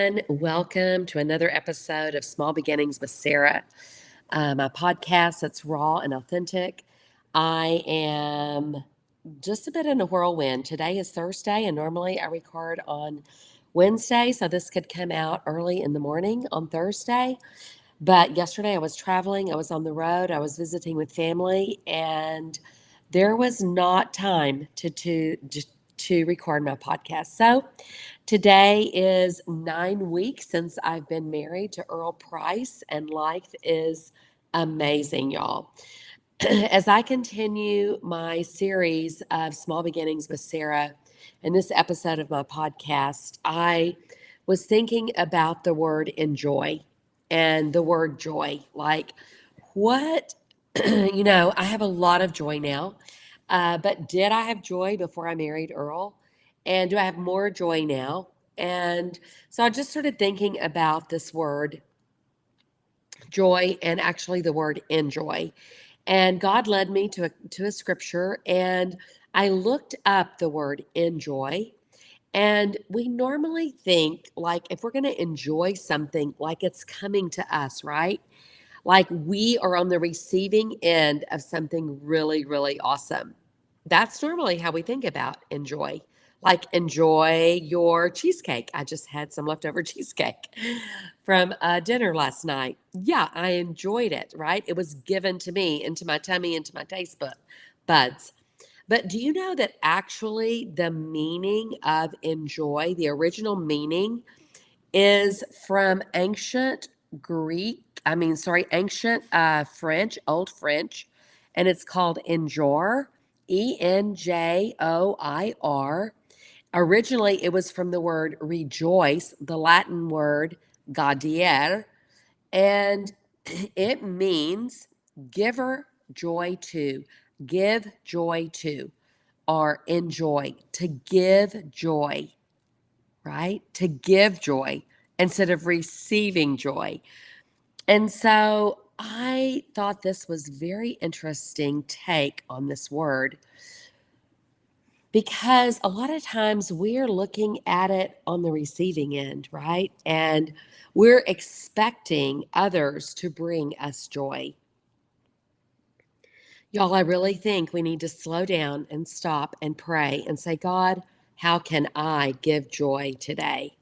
everyone. Welcome to another episode of Small Beginnings with Sarah, my podcast that's raw and authentic. I am just a bit in a whirlwind. Today is Thursday, and normally I record on Wednesday, so this could come out early in the morning on Thursday. But yesterday I was traveling, I was on the road, I was visiting with family, and there was not time to record my podcast. So today is 9 weeks since I've been married to Earl Price, and life is amazing, y'all. As I continue my series of Small Beginnings with Sarah, in this episode of my podcast, I was thinking about the word enjoy and the word joy. Like, what, I have a lot of joy now, but did I have joy before I married Earl? And do I have more joy now? And so I just started thinking about this word joy and actually the word enjoy. And God led me to a scripture, and I looked up the word enjoy. And we normally think, like, if we're going to enjoy something, like it's coming to us, right? Like we are on the receiving end of something really, really awesome. That's normally how we think about enjoy. Like, enjoy your cheesecake. I just had some leftover cheesecake from dinner last night. Yeah, I enjoyed it, right? It was given to me into my tummy, into my buds. But do you know that actually the meaning of enjoy, the original meaning, is from ancient French, Old French, and it's called enjoy, Enjoir. Originally, it was from the word rejoice, the Latin word gaudiere, and it means giver joy to, give joy to, or enjoy, to give joy, right? To give joy instead of receiving joy. And so I thought this was very interesting take on this word because a lot of times we're looking at it on the receiving end, right? And we're expecting others to bring us joy. Y'all, I really think we need to slow down and stop and pray and say, God, how can I give joy today?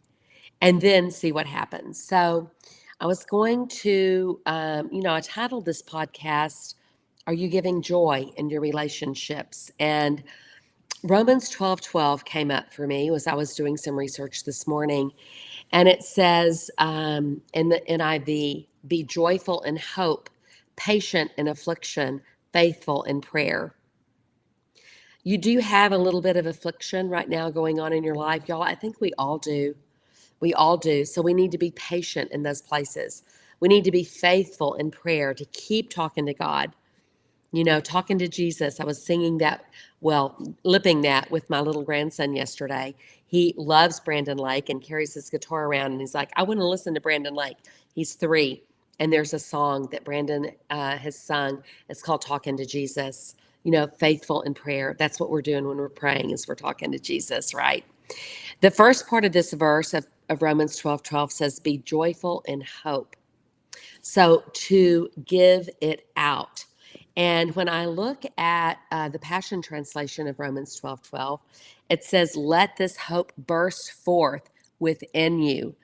And then see what happens. So I was going to, I titled this podcast, Are You Giving Joy in Your Relationships? And Romans 12:12 came up for me as I was doing some research this morning. And it says in the NIV, be joyful in hope, patient in affliction, faithful in prayer. You do have a little bit of affliction right now going on in your life, y'all. I think we all do. We all do. So we need to be patient in those places. We need to be faithful in prayer, to keep talking to God, talking to Jesus. I was singing that, lipping that with my little grandson yesterday. He loves Brandon Lake and carries his guitar around. And he's like, I want to listen to Brandon Lake. He's 3. And there's a song that Brandon has sung. It's called Talking to Jesus, faithful in prayer. That's what we're doing when we're praying, is we're talking to Jesus, right? The first part of this verse of Romans 12:12 says, be joyful in hope. So to give it out. And when I look at the Passion Translation of Romans 12:12, it says, let this hope burst forth within you.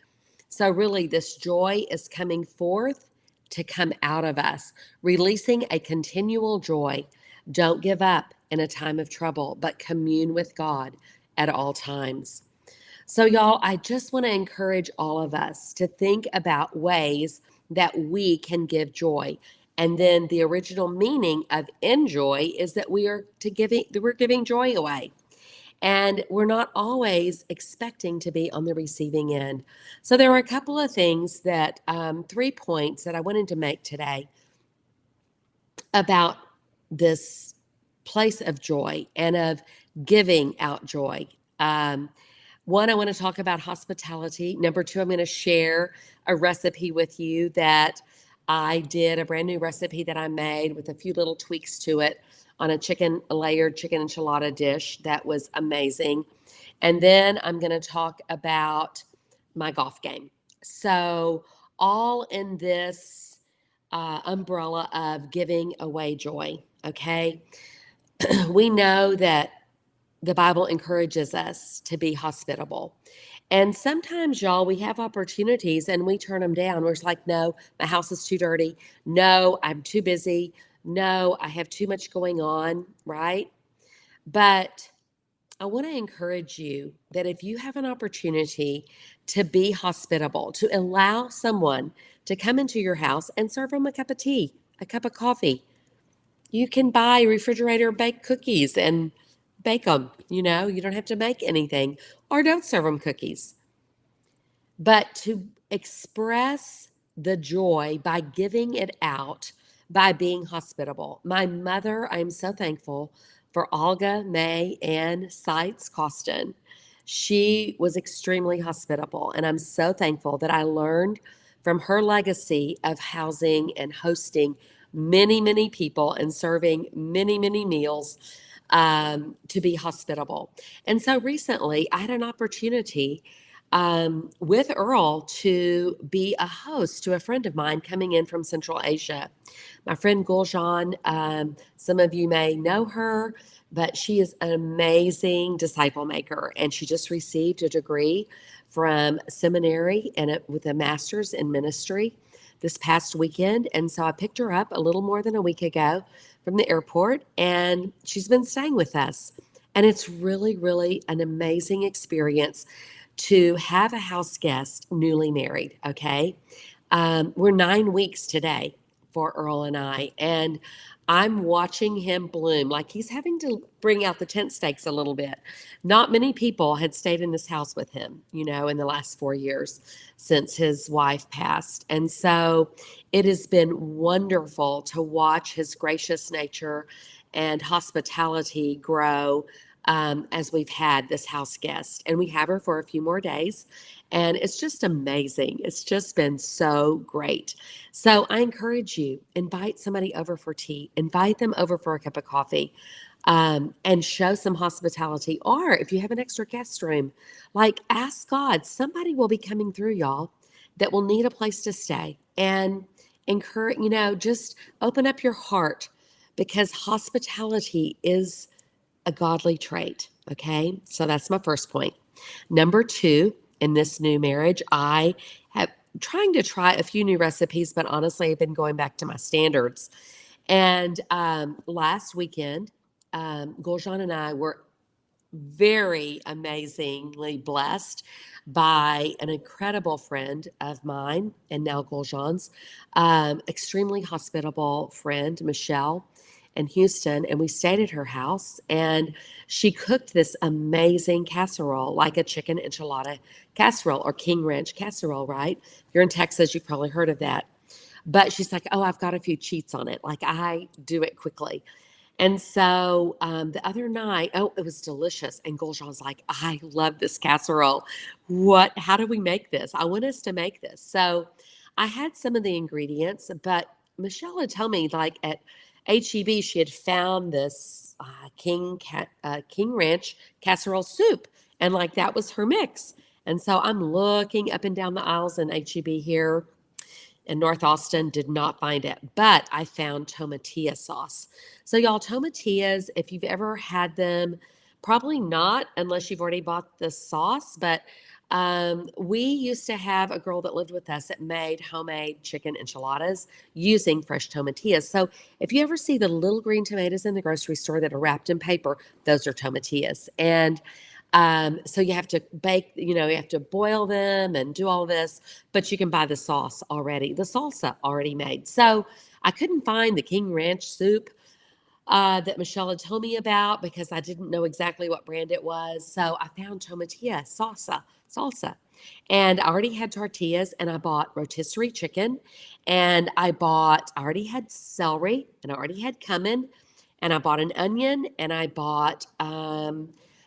So really, this joy is coming forth to come out of us, releasing a continual joy. Don't give up in a time of trouble, but commune with God at all times. So, y'all, I just want to encourage all of us to think about ways that we can give joy. And then the original meaning of enjoy is that we're giving joy away. And we're not always expecting to be on the receiving end. So there are a couple of things 3 points that I wanted to make today about this place of joy and of giving out joy. One, I want to talk about hospitality. Number 2, I'm going to share a recipe with you that I did, a brand new recipe that I made with a few little tweaks to it on a layered chicken enchilada dish that was amazing. And then I'm going to talk about my golf game. So, all in this umbrella of giving away joy, okay? We know that the Bible encourages us to be hospitable. And sometimes, y'all, we have opportunities and we turn them down. We're just like, no, my house is too dirty. No, I'm too busy. No, I have too much going on, right? But I want to encourage you that if you have an opportunity to be hospitable, to allow someone to come into your house and serve them a cup of tea, a cup of coffee, you can buy refrigerator baked cookies and bake them. You don't have to make anything, or don't serve them cookies. But to express the joy by giving it out, by being hospitable. My mother, I am so thankful for Olga May Ann Seitz Costin. She was extremely hospitable, and I'm so thankful that I learned from her legacy of housing and hosting many, many people and serving many, many meals, to be hospitable. And so recently, I had an opportunity with Earl to be a host to a friend of mine coming in from Central Asia. My friend Guljan, some of you may know her, but she is an amazing disciple maker, and she just received a degree from seminary and with a master's in ministry this past weekend. And so I picked her up a little more than a week ago from the airport, and she's been staying with us. And it's really, really an amazing experience to have a house guest newly married. Okay. We're 9 weeks today for Earl and I, and I'm watching him bloom. Like, he's having to bring out the tent stakes a little bit. Not many people had stayed in this house with him, in the last 4 years since his wife passed. And so it has been wonderful to watch his gracious nature and hospitality grow, as we've had this house guest. And we have her for a few more days. And it's just amazing. It's just been so great. So I encourage you, invite somebody over for tea, invite them over for a cup of coffee, and show some hospitality. Or if you have an extra guest room, like, ask God, somebody will be coming through, y'all, that will need a place to stay. And encourage, just open up your heart, because hospitality is a godly trait. Okay. So that's my first point. Number two, in this new marriage, I have trying to try a few new recipes, but honestly, I've been going back to my standards. And last weekend, Guljan and I were very amazingly blessed by an incredible friend of mine and now Guljan's, extremely hospitable friend, Michelle, in Houston. And we stayed at her house, and she cooked this amazing casserole, like a chicken enchilada casserole or King Ranch casserole, right? If you're in Texas, you've probably heard of that. But she's like, oh, I've got a few cheats on it. Like, I do it quickly. And so the other night, oh, it was delicious. And Gulshan was like, I love this casserole. How do we make this? I want us to make this. So I had some of the ingredients, but Michelle had told me, like, at HEB, she had found this King Ranch casserole soup. And like, that was her mix. And so I'm looking up and down the aisles in HEB here in North Austin, did not find it, but I found tomatillo sauce. So y'all, tomatillas, if you've ever had them, probably not unless you've already bought the sauce, but we used to have a girl that lived with us that made homemade chicken enchiladas using fresh tomatillas. So if you ever see the little green tomatoes in the grocery store that are wrapped in paper, those are tomatillas. And so you have to bake, you have to boil them and do all this, but you can buy the sauce already, the salsa already made. So I couldn't find the King Ranch soup that Michelle had told me about, because I didn't know exactly what brand it was. So I found tomatilla salsa. And I already had tortillas, and I bought rotisserie chicken, and I already had celery, and I already had cumin, and I bought an onion, and I bought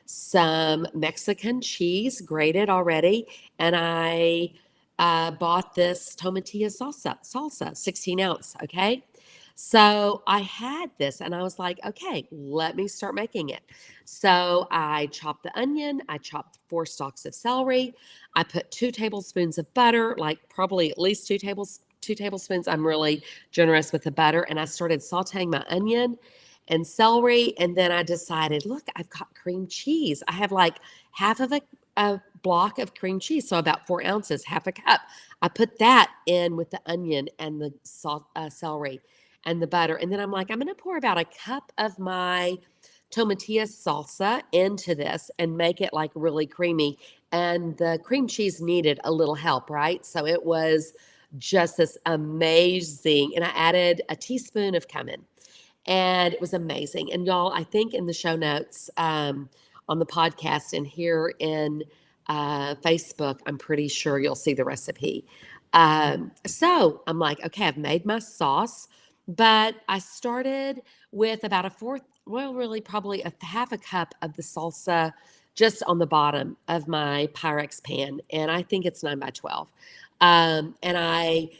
some Mexican cheese grated already, and I bought this tomatilla salsa, 16 ounce. Okay. So I had this and I was like, okay, let me start making it. So I chopped the onion, I chopped 4 stalks of celery, I put 2 tablespoons of butter, like probably at least 2 tablespoons. I'm really generous with the butter. And I started sauteing my onion and celery. And then I decided, look, I've got cream cheese. I have like half of a block of cream cheese, so about 4 ounces, half a cup. I put that in with the onion and the celery and the butter. And then I'm like, I'm going to pour about a cup of my tomatillo salsa into this and make it like really creamy. And the cream cheese needed a little help, right? So it was just this amazing. And I added a teaspoon of cumin and it was amazing. And y'all, I think in the show notes on the podcast and here in Facebook, I'm pretty sure you'll see the recipe. So I'm like, okay, I've made my sauce, but I started with about a fourth, well, really probably a half a cup of the salsa just on the bottom of my Pyrex pan. And I think it's 9 by 12. And I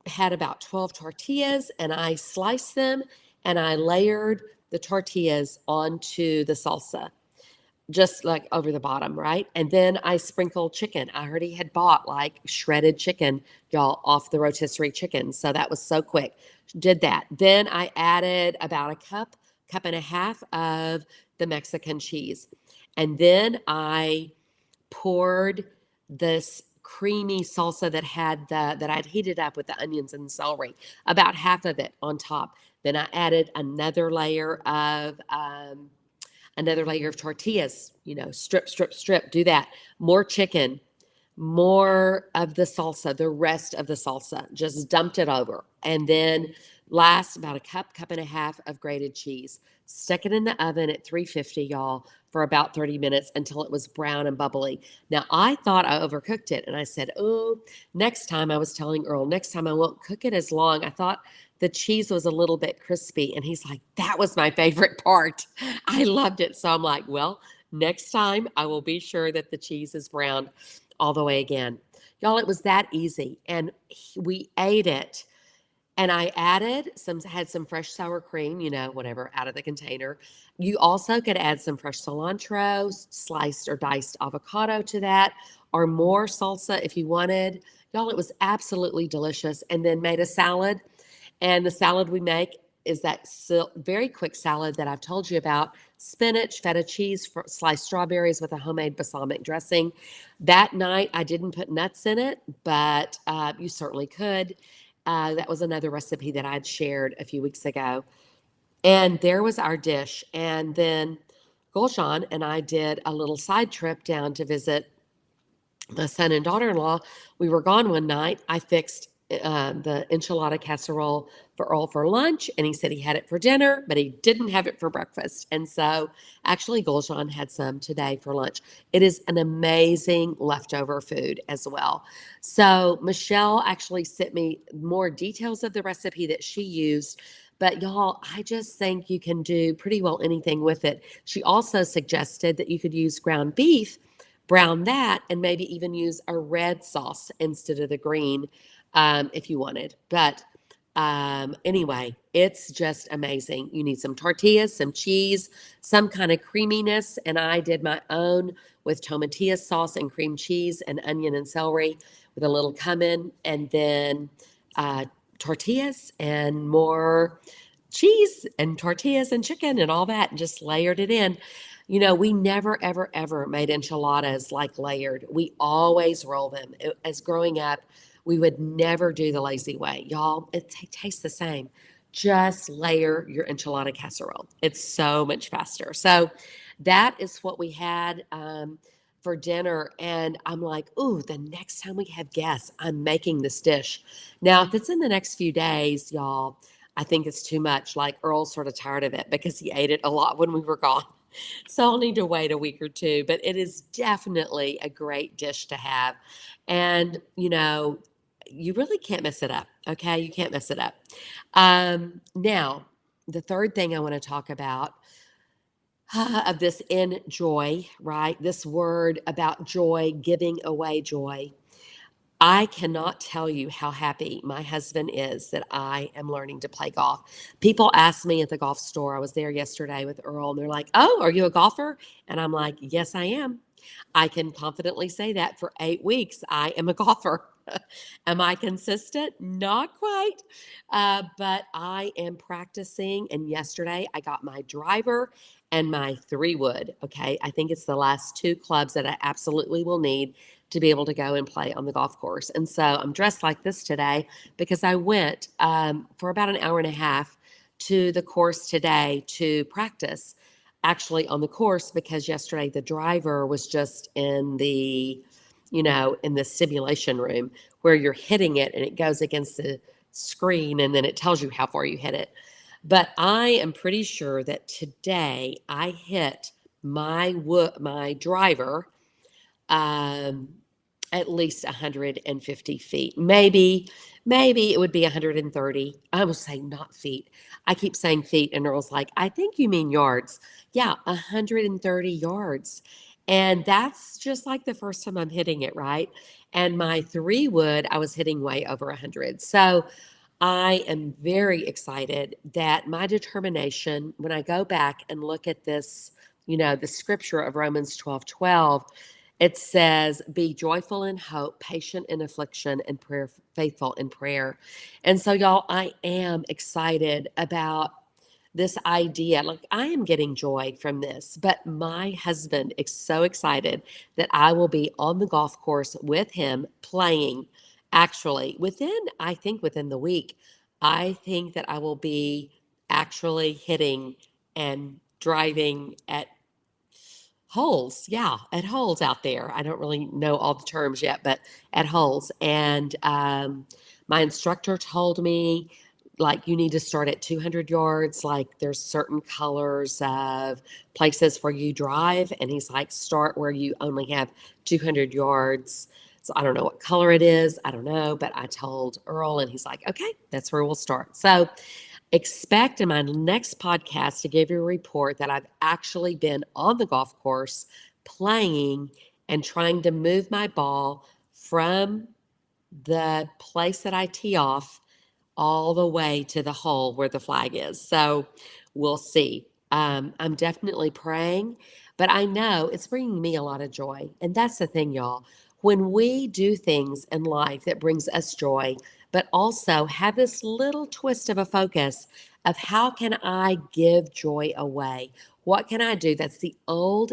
had about 12 tortillas and I sliced them and I layered the tortillas onto the salsa, just like over the bottom, right? And then I sprinkled chicken. I already had bought like shredded chicken, y'all, off the rotisserie chicken. So that was so quick. Did that. Then I added about a cup and a half of the Mexican cheese. And then I poured this creamy salsa that I'd heated up with the onions and celery, about half of it on top. Then I added another layer of tortillas, strip, strip, strip, do that. More chicken, more of the salsa, the rest of the salsa, just dumped it over. And then last, about a cup and a half of grated cheese. Stuck it in the oven at 350, y'all, for about 30 minutes until it was brown and bubbly. Now, I thought I overcooked it. And I said, oh, next time, I was telling Earl, next time I won't cook it as long. I thought the cheese was a little bit crispy. And he's like, that was my favorite part. I loved it. So I'm like, well, next time I will be sure that the cheese is browned all the way again. Y'all, it was that easy. And we ate it. And I had some fresh sour cream, whatever, out of the container. You also could add some fresh cilantro, sliced or diced avocado to that, or more salsa if you wanted. Y'all, it was absolutely delicious. And then made a salad. And the salad we make is that very quick salad that I've told you about: spinach, feta cheese, sliced strawberries with a homemade balsamic dressing. That night, I didn't put nuts in it, but you certainly could. That was another recipe that I'd shared a few weeks ago. And there was our dish. And then Gulshan and I did a little side trip down to visit my son and daughter-in-law. We were gone one night. I fixed the enchilada casserole for Earl for lunch, and he said he had it for dinner, but he didn't have it for breakfast. And so actually Gulshan had some today for lunch. It is an amazing leftover food as well. So Michelle actually sent me more details of the recipe that she used. But y'all, I just think you can do pretty well anything with it. She also suggested that you could use ground beef, brown that, and maybe even use a red sauce instead of the green if you wanted. But anyway, it's just amazing. You need some tortillas, some cheese, some kind of creaminess. And I did my own with tomatillo sauce and cream cheese and onion and celery with a little cumin, and then uh, tortillas and more cheese and tortillas and chicken and all that, and just layered it in. We never, ever, ever made enchiladas like layered. We always roll them. As growing up, we would never do the lazy way. Y'all, it tastes the same. Just layer your enchilada casserole. It's so much faster. So that is what we had for dinner. And I'm like, ooh, the next time we have guests, I'm making this dish. Now, if it's in the next few days, y'all, I think it's too much. Like Earl's sort of tired of it because he ate it a lot when we were gone. So I'll need to wait a week or two, but it is definitely a great dish to have. And, you really can't mess it up. Okay. You can't mess it up. Now, the third thing I want to talk about of this enjoy, right? This word about joy, giving away joy. I cannot tell you how happy my husband is that I am learning to play golf. People ask me at the golf store, I was there yesterday with Earl, and they're like, "Oh, are you a golfer?" And I'm like, "Yes, I am." I can confidently say that for 8 weeks, I am a golfer. Am I consistent? Not quite. But I am practicing. And yesterday I got my driver and my 3 wood. Okay. I think it's the last 2 clubs that I absolutely will need to be able to go and play on the golf course. And so I'm dressed like this today because I went for about an hour and a half to the course today to practice actually on the course because yesterday the driver was just in the, in the simulation room where you're hitting it and it goes against the screen and then it tells you how far you hit it. But I am pretty sure that today I hit my driver um, at least 150 feet. Maybe it would be 130. I was saying not feet. I keep saying feet, and Earl's like, I think you mean yards. Yeah, 130 yards. And that's just like the first time I'm hitting it, right? And my 3 wood, I was hitting way over 100. So I am very excited that my determination, when I go back and look at this, the scripture of Romans 12:12, it says, be joyful in hope, patient in affliction, and faithful in prayer. And so, y'all, I am excited about this idea. Like, I am getting joy from this, but my husband is so excited that I will be on the golf course with him playing. Actually, I think within the week, I think that I will be actually hitting and driving at holes, yeah, at holes out there. I don't really know all the terms yet, but at holes. And my instructor told me, like, you need to start at 200 yards. Like, there's certain colors of places where you drive. And he's like, start where you only have 200 yards. So I don't know what color it is. I don't know. But I told Earl, and he's like, okay, that's where we'll start. So expect in my next podcast to give you a report that I've actually been on the golf course playing and trying to move my ball from the place that I tee off all the way to the hole where the flag is. So we'll see. I'm definitely praying, but I know it's bringing me a lot of joy. And that's the thing, y'all. When we do things in life that brings us joy, but also have this little twist of a focus of how can I give joy away? What can I do? That's the old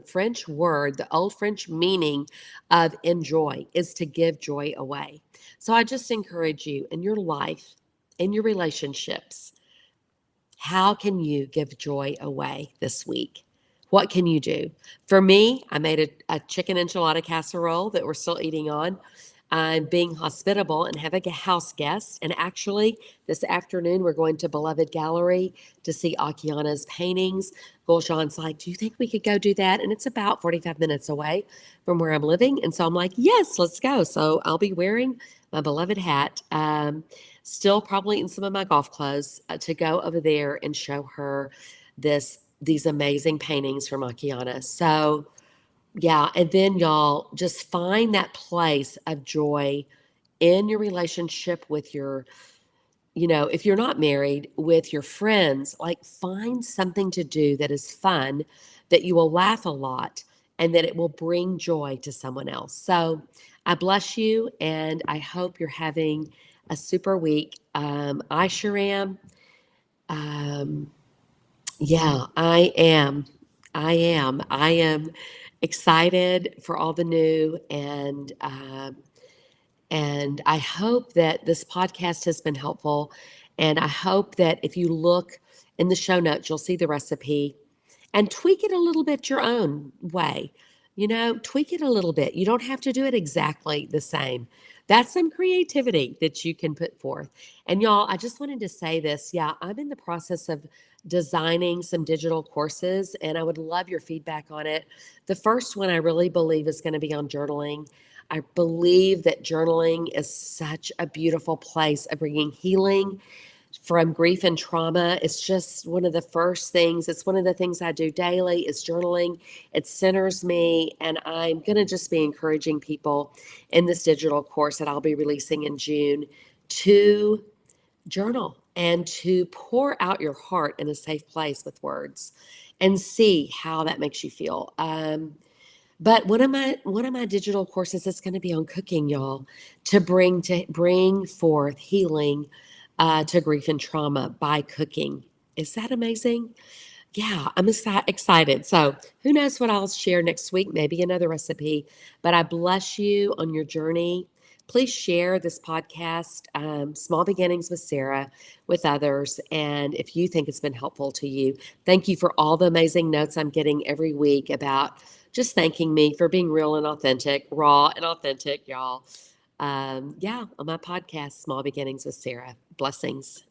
French word, the old French meaning of enjoy is to give joy away. So I just encourage you in your life, in your relationships, how can you give joy away this week? What can you do? For me, I made a chicken enchilada casserole that we're still eating on. I'm being hospitable and have a house guest. And actually, this afternoon, we're going to Beloved Gallery to see Akiana's paintings. Gulshan's like, do you think we could go do that? And it's about 45 minutes away from where I'm living. And so I'm like, yes, let's go. So I'll be wearing my beloved hat. Still probably in some of my golf clothes to go over there and show her these amazing paintings from Akiana. So yeah, and then y'all just find that place of joy in your relationship with your, if you're not married, with your friends, like find something to do that is fun, that you will laugh a lot, and that it will bring joy to someone else. So I bless you, and I hope you're having a super week. I sure am. Um, yeah, I am. I am excited for all the new, and I hope that this podcast has been helpful. And I hope that if you look in the show notes, you'll see the recipe and tweak it a little bit your own way. Tweak it a little bit. You don't have to do it exactly the same. That's some creativity that you can put forth. And y'all, I just wanted to say this. Yeah, I'm in the process of designing some digital courses, and I would love your feedback on it. The first one I really believe is going to be on journaling. I believe that journaling is such a beautiful place of bringing healing from grief and trauma. It's just one of the first things. It's one of the things I do daily is journaling. It centers me, and I'm going to just be encouraging people in this digital course that I'll be releasing in June to journal and to pour out your heart in a safe place with words and see how that makes you feel. But one of my digital courses is going to be on cooking, y'all, to bring forth healing to grief and trauma by cooking. Is that amazing? Yeah, I'm excited. So, who knows what I'll share next week? Maybe another recipe. But I bless you on your journey. Please share this podcast, Small Beginnings with Sarah, with others. And if you think it's been helpful to you, thank you for all the amazing notes I'm getting every week about just thanking me for being real and authentic, raw and authentic, y'all. Yeah, on my podcast, Small Beginnings with Sarah. Blessings.